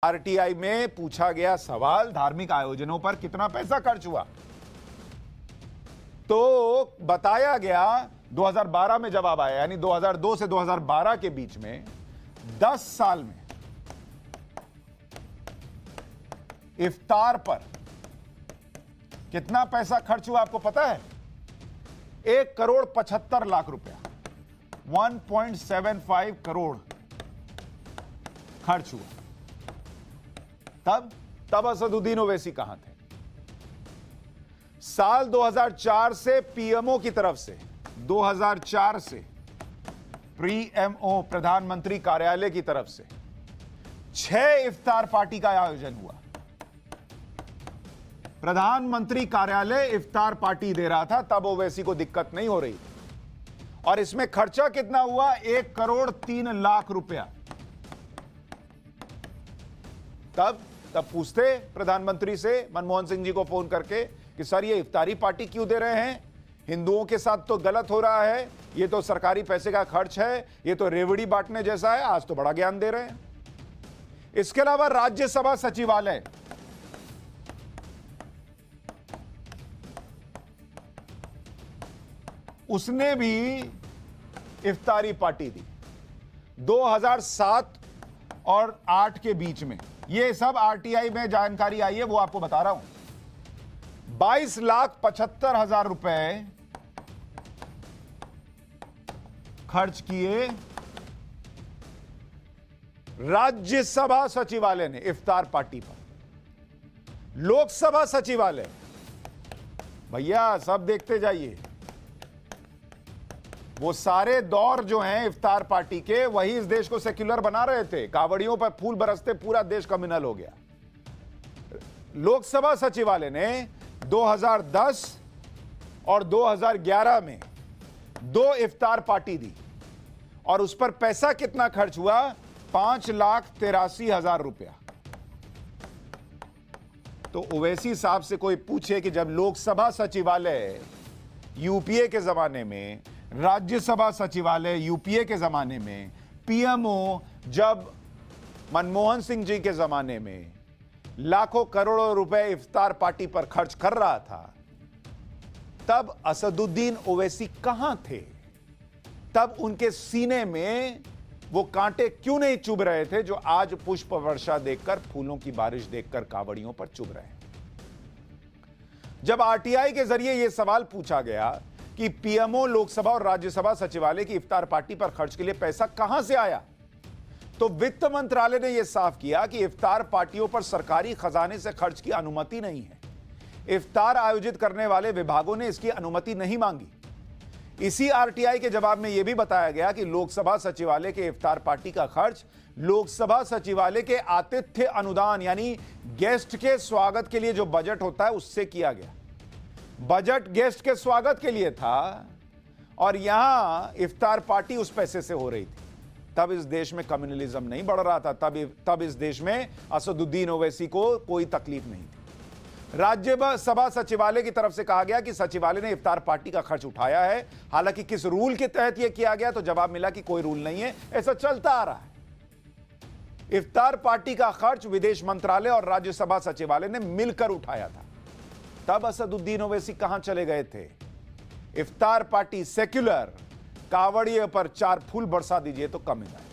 RTI में पूछा गया सवाल, धार्मिक आयोजनों पर कितना पैसा खर्च हुआ, तो बताया गया 2012 में जवाब आया, यानी 2002 से 2012 के बीच में 10 साल में इफ्तार पर कितना पैसा खर्च हुआ आपको पता है? 1,75,00,000 रुपया, 1.75 करोड़ खर्च हुआ। तब असदुद्दीन ओवैसी कहां थे? साल 2004 से पीएमओ की तरफ से, 2004 से पीएमओ प्रधानमंत्री कार्यालय की तरफ से 6 इफ्तार पार्टी का आयोजन हुआ। प्रधानमंत्री कार्यालय इफ्तार पार्टी दे रहा था, तब ओवैसी को दिक्कत नहीं हो रही थी। और इसमें खर्चा कितना हुआ? 1,03,00,000 रुपया। तब पूछते प्रधानमंत्री से, मनमोहन सिंह जी को फोन करके कि सर ये इफ्तारी पार्टी क्यों दे रहे हैं? हिंदुओं के साथ तो गलत हो रहा है, ये तो सरकारी पैसे का खर्च है, ये तो रेवड़ी बांटने जैसा है। आज तो बड़ा ज्ञान दे रहे हैं। इसके अलावा राज्यसभा सचिवालय, उसने भी इफ्तारी पार्टी दी 2007 और 8 के बीच में। ये सब आरटीआई में जानकारी आई है, वो आपको बता रहा हूं। 22,75,000 रुपए खर्च किए राज्यसभा सचिवालय ने इफ्तार पार्टी पर। लोकसभा सचिवालय, भैया सब देखते जाइए, वो सारे दौर जो हैं इफ्तार पार्टी के, वही इस देश को सेक्युलर बना रहे थे। कावड़ियों पर फूल बरसते पूरा देश कम्युनल हो गया। लोकसभा सचिवालय ने 2010 और 2011 में 2 इफ्तार पार्टी दी, और उस पर पैसा कितना खर्च हुआ? 5,83,000 रुपया। तो ओवैसी साहब से कोई पूछे कि जब लोकसभा सचिवालय यूपीए के जमाने में, राज्यसभा सचिवालय यूपीए के जमाने में, पीएमओ जब मनमोहन सिंह जी के जमाने में लाखों करोड़ों रुपए इफ्तार पार्टी पर खर्च कर रहा था, तब असदुद्दीन ओवैसी कहां थे? तब उनके सीने में वो कांटे क्यों नहीं चुभ रहे थे जो आज पुष्प वर्षा देखकर, फूलों की बारिश देखकर कावड़ियों पर चुभ रहे हैं? जब आरटीआई के जरिए यह सवाल पूछा गया कि पीएमओ, लोकसभा और राज्यसभा सचिवालय की इफ्तार पार्टी पर खर्च के लिए पैसा कहां से आया, तो वित्त मंत्रालय ने यह साफ किया कि इफ्तार पार्टियों पर सरकारी खजाने से खर्च की अनुमति नहीं है। इफ्तार आयोजित करने वाले विभागों ने इसकी अनुमति नहीं मांगी। इसी आरटीआई के जवाब में यह भी बताया गया कि लोकसभा सचिवालय के इफ्तार पार्टी का खर्च लोकसभा सचिवालय के आतिथ्य अनुदान, यानी गेस्ट के स्वागत के लिए जो बजट होता है, उससे किया गया। बजट गेस्ट के स्वागत के लिए था, और यहां इफ्तार पार्टी उस पैसे से हो रही थी। तब इस देश में कम्युनलिज्म नहीं बढ़ रहा था, तब इस देश में असदुद्दीन ओवैसी को कोई तकलीफ नहीं थी। राज्यसभा सचिवालय की तरफ से कहा गया कि सचिवालय ने इफ्तार पार्टी का खर्च उठाया है। हालांकि किस रूल के तहत यह किया गया, तो जवाब मिला कि कोई रूल नहीं है, ऐसा चलता आ रहा है। इफ्तार पार्टी का खर्च विदेश मंत्रालय और राज्यसभा सचिवालय ने मिलकर उठाया था। तब असदुद्दीन ओवैसी कहां चले गए थे? इफ्तार पार्टी सेक्युलर, कावड़िए पर 4 फूल बरसा दीजिए तो कम है।